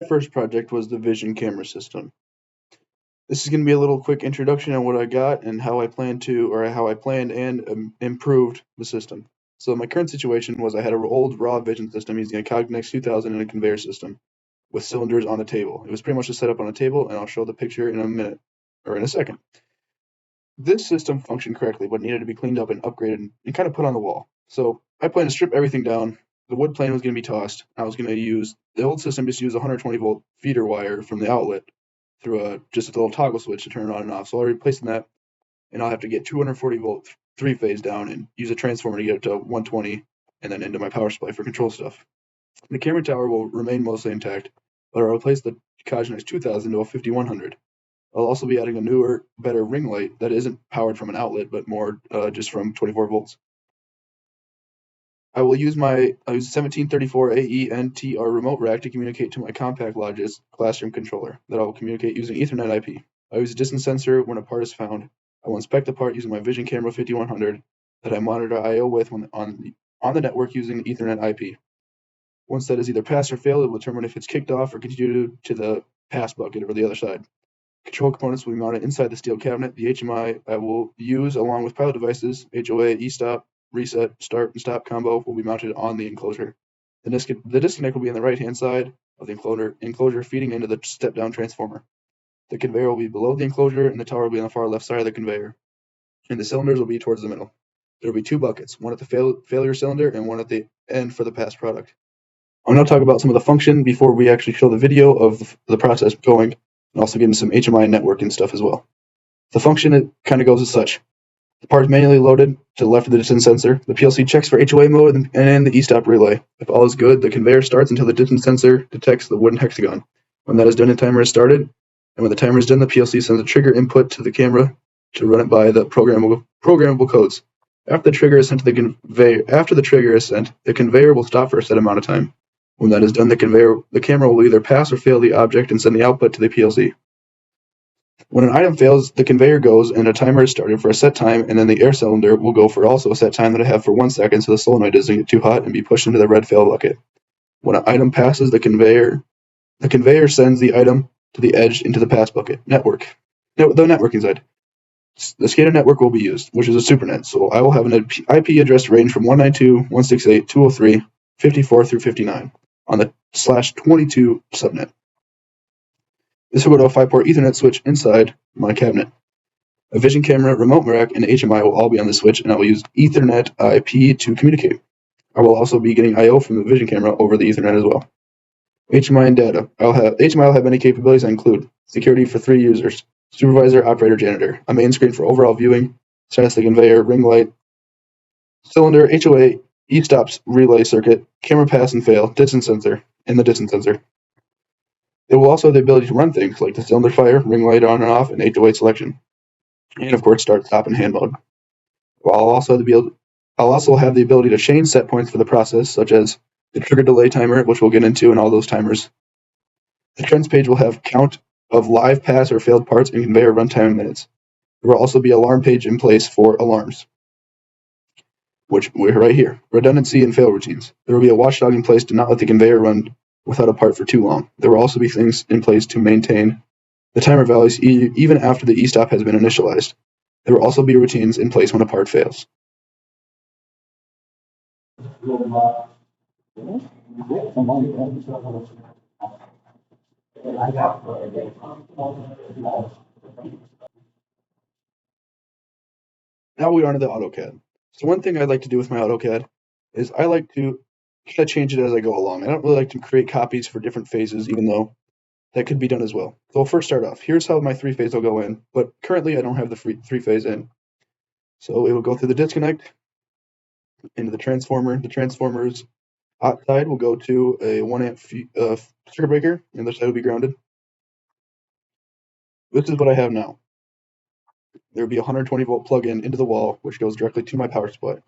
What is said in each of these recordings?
My first project was the vision camera system. This is going to be a little quick introduction on what I got and how I planned and improved the system. So my current situation was I had an old raw vision system using a Cognex 2000 and a conveyor system with cylinders on the table. It was pretty much a setup on a table, and I'll show the picture in a minute or in a second. This system functioned correctly, but needed to be cleaned up and upgraded and kind of put on the wall. So I planned to strip everything down. The wood plane was going to be tossed. I was going to use the old system, just use a 120-volt feeder wire from the outlet through just a little toggle switch to turn it on and off. So I'll replace that, and I'll have to get 240-volt three-phase down and use a transformer to get it to 120 and then into my power supply for control stuff. The camera tower will remain mostly intact, but I'll replace the Cognex 2000 to a 5100. I'll also be adding a newer, better ring light that isn't powered from an outlet, but more just from 24 volts. I use a 1734 AE-NTR remote rack to communicate to my Compact Logis classroom controller that I will communicate using Ethernet IP. I use a distance sensor when a part is found. I will inspect the part using my Vision Camera 5100 that I monitor I/O with on the network using Ethernet IP. Once that is either passed or failed, it will determine if it's kicked off or continued to the pass bucket or the other side. Control components will be mounted inside the steel cabinet. The HMI I will use along with pilot devices, HOA, e-stop, reset, start, and stop combo will be mounted on the enclosure. The disconnect will be on the right-hand side of the enclosure feeding into the step-down transformer. The conveyor will be below the enclosure, and the tower will be on the far left side of the conveyor. And the cylinders will be towards the middle. There will be two buckets, one at the failure cylinder and one at the end for the pass product. I'm going to talk about some of the function before we actually show the video of the process going, and also get into some HMI networking stuff as well. The function, it kind of goes as such. The part is manually loaded to the left of the distance sensor. The PLC checks for HOA mode and the e-stop relay. If all is good, the conveyor starts until the distance sensor detects the wooden hexagon. When that is done, the timer is started, and when the timer is done, the PLC sends a trigger input to the camera to run it by the programmable codes. After the trigger is sent, the conveyor will stop for a set amount of time. When that is done, the camera will either pass or fail the object and send the output to the PLC. When an item fails, the conveyor goes and a timer is started for a set time, and then the air cylinder will go for also a set time that I have for 1 second so the solenoid doesn't get too hot and be pushed into the red fail bucket. When an item passes the conveyor sends the item to the edge into the pass bucket. The networking side. The SCADA network will be used, which is a supernet, so I will have an IP address range from 192.168.203, 54 through 59 on the /22 subnet. This will go to a 5-port Ethernet switch inside my cabinet. A vision camera, remote rack, and HMI will all be on the switch, and I will use Ethernet IP to communicate. I will also be getting I/O from the vision camera over the Ethernet as well. HMI and data. HMI will have many capabilities that include security for 3 users, supervisor, operator, janitor, a main screen for overall viewing, status of the conveyor, ring light, cylinder, HOA, e-stops, relay circuit, camera pass and fail, distance sensor, and the distance sensor. It will also have the ability to run things like the cylinder fire, ring light on and off, and HOA selection. And of course, start, stop, and hand mode. I'll also have the ability to change set points for the process, such as the trigger delay timer, which we'll get into, and all those timers. The trends page will have count of live pass or failed parts and conveyor runtime in minutes. There will also be an alarm page in place for alarms, which we're right here. Redundancy and fail routines. There will be a watchdog in place to not let the conveyor run without a part for too long. There will also be things in place to maintain the timer values even after the e-stop has been initialized. There will also be routines in place when a part fails. Now we are on to the AutoCAD. So one thing I like to do with my AutoCAD is I like to kind of change it as I go along. I don't really like to create copies for different phases, even though that could be done as well. So I'll first start off. Here's how my 3-phase will go in, but currently I don't have the 3-phase in. So it will go through the disconnect into the transformer. The transformer's hot side will go to a 1 amp circuit breaker, and the other side will be grounded. This is what I have now. There will be a 120-volt plug-in into the wall, which goes directly to my power supply.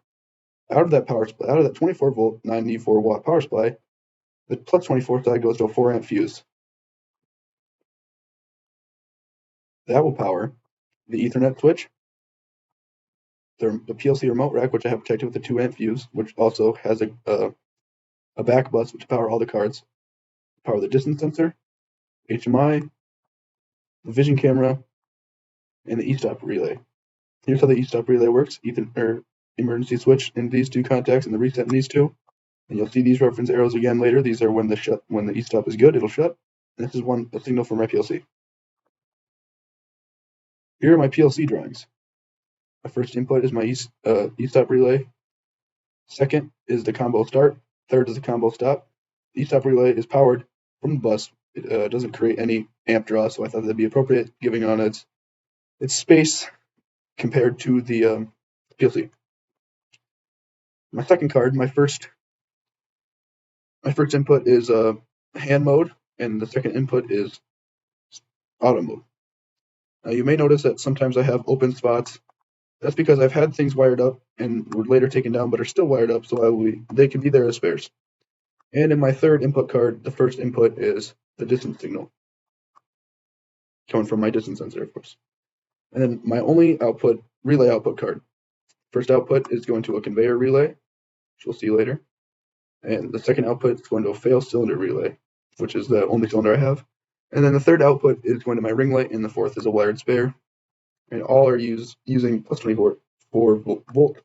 Out of that 24-volt, 94-watt power supply, the plus 24 side goes to a 4-amp fuse. That will power the Ethernet switch, the PLC remote rack, which I have protected with a 2-amp fuse, which also has a back bus to power all the cards, power the distance sensor, HMI, the vision camera, and the e-stop relay. Here's how the e-stop relay works. Emergency switch in these two contacts and the reset in these two. And you'll see these reference arrows again later. These are when the e-stop is good, it'll shut. And this is a signal from my PLC. Here are my PLC drawings. My first input is my e-stop relay. Second is the combo start. Third is the combo stop. The e-stop relay is powered from the bus. It doesn't create any amp draw, so I thought that'd be appropriate, giving on its space compared to the PLC. My second card, my first input is hand mode, and the second input is auto mode. Now you may notice that sometimes I have open spots. That's because I've had things wired up and were later taken down, but are still wired up, so they can be there as spares. And in my third input card, the first input is the distance signal, coming from my distance sensor, of course. And then my only relay output card. First output is going to a conveyor relay, which we'll see later. And the second output is going to a fail cylinder relay, which is the only cylinder I have. And then the third output is going to my ring light, and the fourth is a wired spare. And all are using plus 24 volt.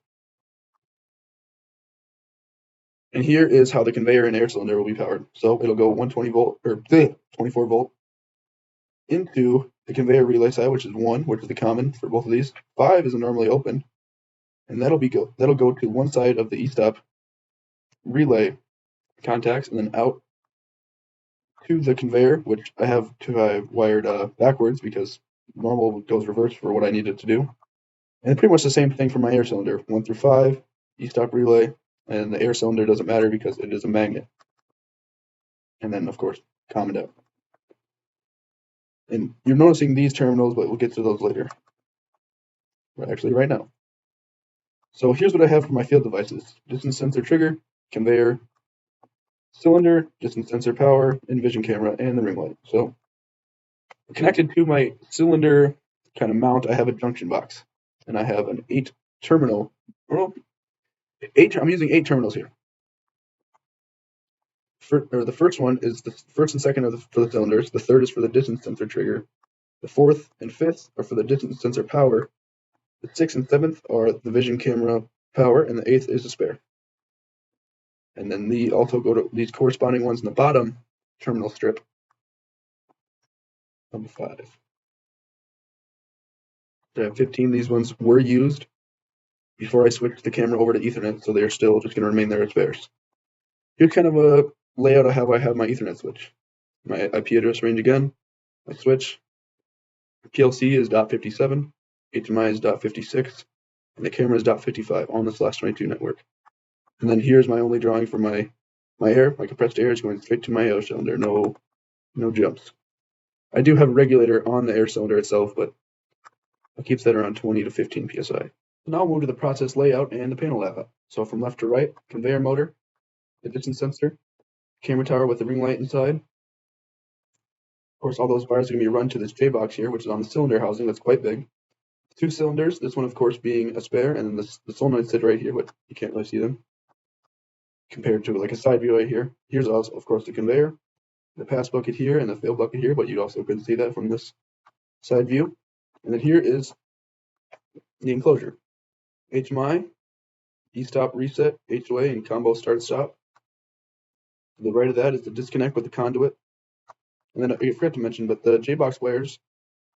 And here is how the conveyor and air cylinder will be powered. So it'll go 120 volt or 24 volt into the conveyor relay side, which is 1, which is the common for both of these. 5 is normally open, and that'll go to one side of the e-stop relay contacts, and then out to the conveyor, which I have wired backwards because normal goes reverse for what I need it to do. And pretty much the same thing for my air cylinder, 1 through 5, e-stop relay, and the air cylinder doesn't matter because it is a magnet. And then, of course, common out. And you're noticing these terminals, but we'll get to those later. Actually, right now. So here's what I have for my field devices: distance sensor trigger, conveyor, cylinder, distance sensor power, and vision camera, and the ring light. So connected to my cylinder kind of mount, I have a junction box, and I have an 8-terminal. I'm using 8 terminals here. The first one is the first and second for the cylinders. The third is for the distance sensor trigger. The fourth and fifth are for the distance sensor power. The sixth and seventh are the vision camera power, and the eighth is a spare. And then they also go to these corresponding ones in the bottom terminal strip. Number 5. I have 15. These ones were used before I switched the camera over to Ethernet, so they're still just going to remain there as spares. Here's kind of a layout of how I have my Ethernet switch. My IP address range again, my switch. PLC is .57, HMI is .56, and the camera is .55 on this last 22 network. And then here's my only drawing for my air. My compressed air is going straight to my air cylinder, no jumps. I do have a regulator on the air cylinder itself, but it keeps that around 20 to 15 psi. So now I'll move to the process layout and the panel layout. So from left to right, conveyor motor, the distance sensor, camera tower with the ring light inside. Of course, all those wires are going to be run to this J-box here, which is on the cylinder housing. That's quite big. 2 cylinders, this one, of course, being a spare, and then the solenoids sit right here, but you can't really see them compared to like a side view right here. Here's also, of course, the conveyor, the pass bucket here, and the fail bucket here, but you also couldn't see that from this side view. And then here is the enclosure. HMI, e-stop reset, HOA, and combo start-stop. To the right of that is the disconnect with the conduit. And then I forgot to mention, but the J-box wires,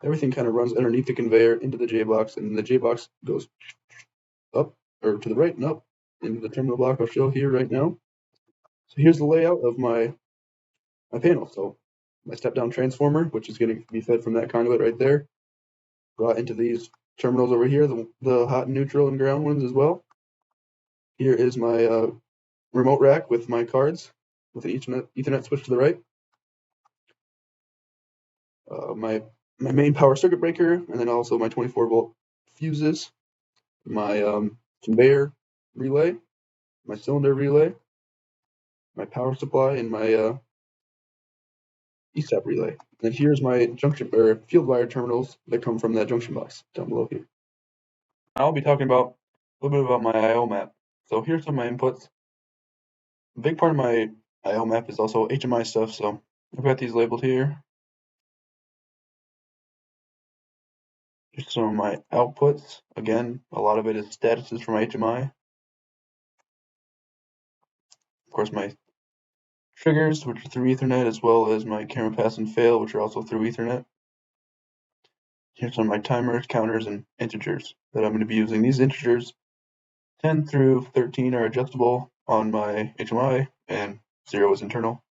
everything kind of runs underneath the conveyor into the J-box, and the J-box goes up, or to the right and up, into the terminal block I'll show here right now. So here's the layout of my panel. So my step-down transformer, which is going to be fed from that conduit right there, brought into these terminals over here, the hot and neutral and ground ones as well. Here is my remote rack with my cards, with an Ethernet switch to the right. My main power circuit breaker, and then also my 24-volt fuses, my conveyor relay, my cylinder relay, my power supply, and my e-stop relay. And here's my junction or field wire terminals that come from that junction box down below here. I'll be talking about a little bit about my I/O map. So here's some of my inputs. A big part of my I/O map is also HMI stuff. So I've got these labeled here. Just some of my outputs. Again, a lot of it is statuses from HMI. Of course, my triggers, which are through Ethernet, as well as my camera pass and fail, which are also through Ethernet. Here's some of my timers, counters, and integers that I'm going to be using. These integers, 10 through 13, are adjustable on my HMI, and 0 is internal.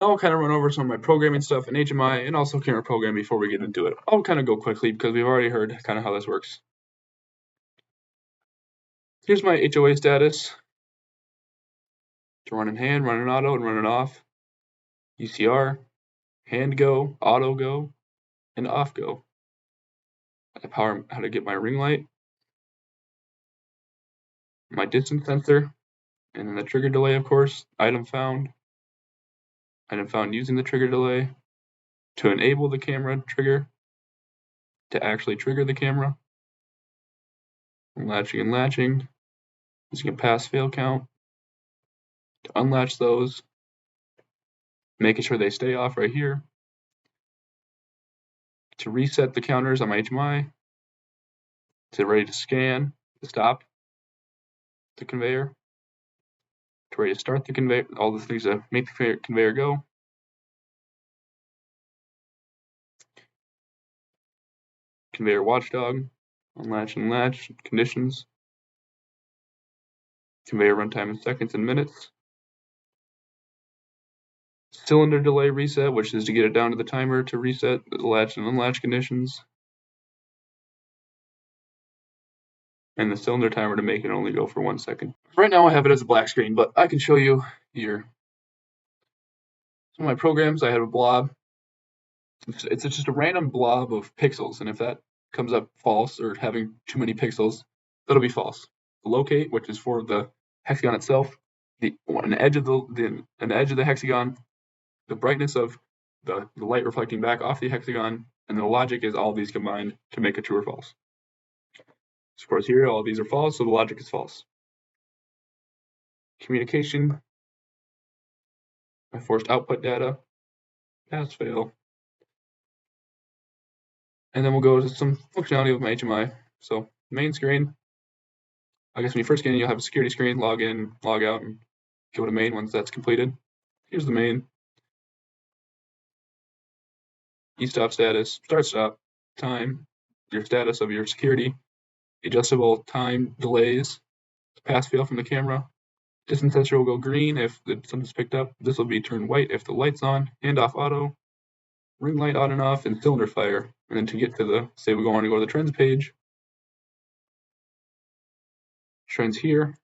I'll kind of run over some of my programming stuff in HMI and also camera programming before we get into it. I'll kind of go quickly because we've already heard kind of how this works. Here's my HOA status. To run in hand, run in auto, and run it off. UCR, hand go, auto go, and off go. How to get my ring light, my distance sensor, and then the trigger delay, of course. Item found using the trigger delay to enable the camera trigger, to actually trigger the camera, latching and latching, using a pass fail count, to unlatch those, making sure they stay off right here, to reset the counters on my HMI, to ready to scan, to stop the conveyor, to ready to start the conveyor, all the things to make the conveyor go. Conveyor watchdog, unlatch and latch, conditions, conveyor runtime in seconds and minutes, cylinder delay reset, which is to get it down to the timer to reset the latch and unlatch conditions, and the cylinder timer to make it only go for 1 second. Right now I have it as a black screen, but I can show you here. Some of my programs, I have a blob. It's just a random blob of pixels, and if that comes up false or having too many pixels, that'll be false. The locate, which is for the hexagon itself, an edge of the hexagon, the brightness of the light reflecting back off the hexagon, and the logic is all these combined to make it true or false. So of course here all of these are false, so the logic is false. Communication, my forced output data, pass fail. And then we'll go to some functionality with my HMI. So main screen, I guess when you first get in, you'll have a security screen, log in, log out, and go to main once that's completed. Here's the main. E-stop status, start stop, time, your status of your security, adjustable time delays, pass fail from the camera. Distance sensor will go green if something's picked up. This will be turned white if the light's on, hand off auto, ring light on and off, and cylinder fire. And then to get to the, say we want to go to the trends page, trends here,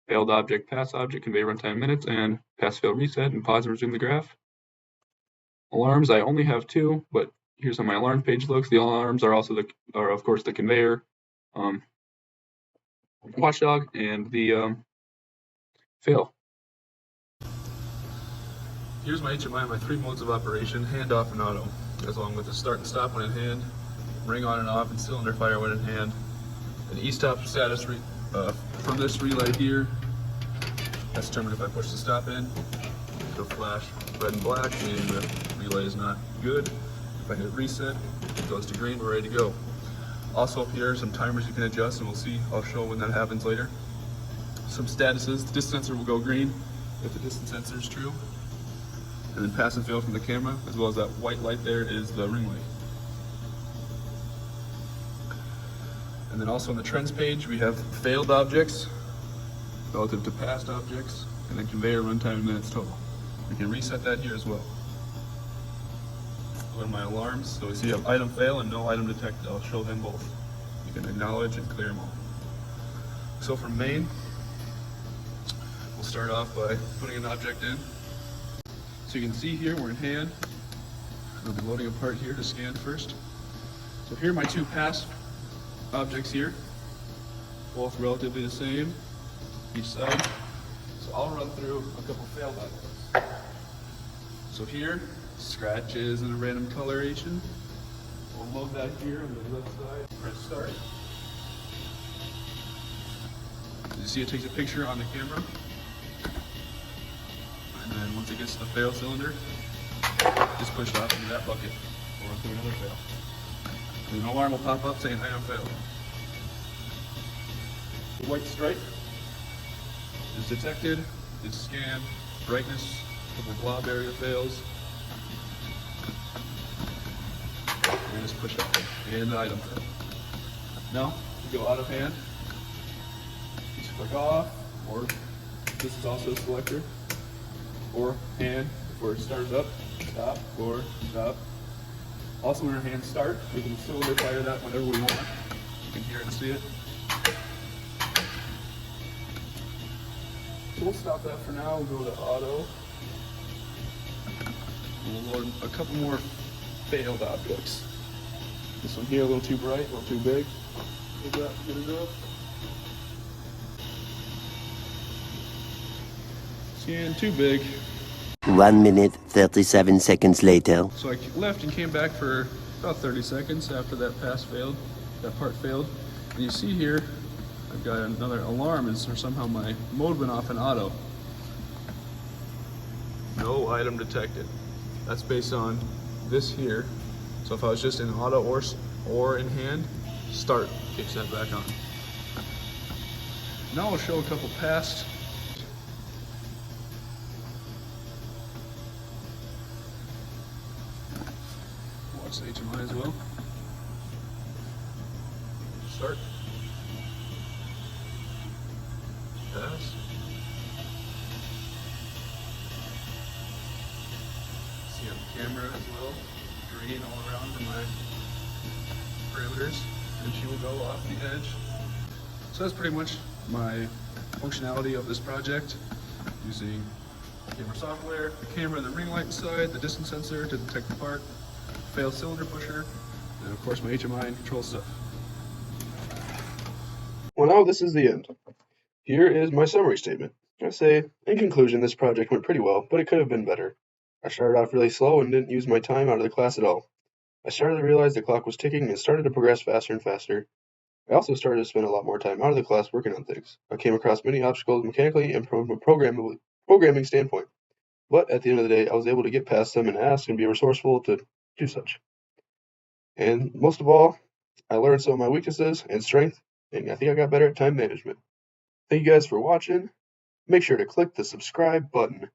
failed object, pass object, convey runtime minutes, and pass fail reset, and pause and resume the graph. Alarms, I only have 2, but here's how my alarm page looks. The alarms are also of course the conveyor, watchdog, and the fail. Here's my HMI, my 3 modes of operation, hand off and auto, along with the start and stop when in hand, ring on and off, and cylinder fire when in hand. An e-stop status from this relay here, that's determined if I push the stop in, it'll flash red and black, meaning the relay is not good. If I hit reset, it goes to green, we're ready to go. Also up here are some timers you can adjust, and I'll show when that happens later. Some statuses, the distance sensor will go green if the distance sensor is true. And then pass and fail from the camera, as well as that white light there is the ring light. And then also on the trends page, we have failed objects relative to past objects, and then conveyor runtime minutes total. We can reset that here as well. Go to my alarms, so we see you have item fail and no item detected. I'll show them both. You can acknowledge and clear them all. So for main, we'll start off by putting an object in. So you can see here we're in hand. I'll be loading a part here to scan first. So here are my 2 pass objects here, both relatively the same, each side. So I'll run through a couple failed objects. So here, scratches and a random coloration. We'll load that here on the left side, press start. You see it takes a picture on the camera. And And once it gets to the fail cylinder, just push it off into that bucket or through another fail. And an alarm will pop up saying item failed. The white stripe is detected, is scanned, brightness of the blob area fails, and just push up, and the item failed. Now, you go out of hand, just click off, or this is also a selector, or hand, before it starts up, stop, or stop. Also when our hands start, we can cylinder fire that whenever we want. You can hear and see it. So we'll stop that for now. We'll go to auto. We'll load a couple more failed objects. This one here a little too bright, a little too big. Is that good enough? Scan too big. 1 minute, 37 seconds later. So I left and came back for about 30 seconds after that pass failed, that part failed. And you see here, I've got another alarm, or somehow my mode went off in auto. No item detected. That's based on this here. So if I was just in auto or in hand, start kicks that back on. Now I'll show a couple past. Watch the HMI as well. Start. Pass. See on the camera as well. Green all around for my parameters. And she will go off the edge. So that's pretty much my functionality of this project. Using camera software, the camera, the ring light inside, the distance sensor to detect the part, fail cylinder pusher, and of course my HMI and control stuff. Well, now this is the end. Here is my summary statement. I say, in conclusion, this project went pretty well, but it could have been better. I started off really slow and didn't use my time out of the class at all. I started to realize the clock was ticking and started to progress faster and faster. I also started to spend a lot more time out of the class working on things. I came across many obstacles mechanically and from a programming standpoint. But at the end of the day, I was able to get past them and ask and be resourceful to do such. And most of all, I learned some of my weaknesses and strength, and I think I got better at time management. Thank you guys for watching. Make sure to click the subscribe button.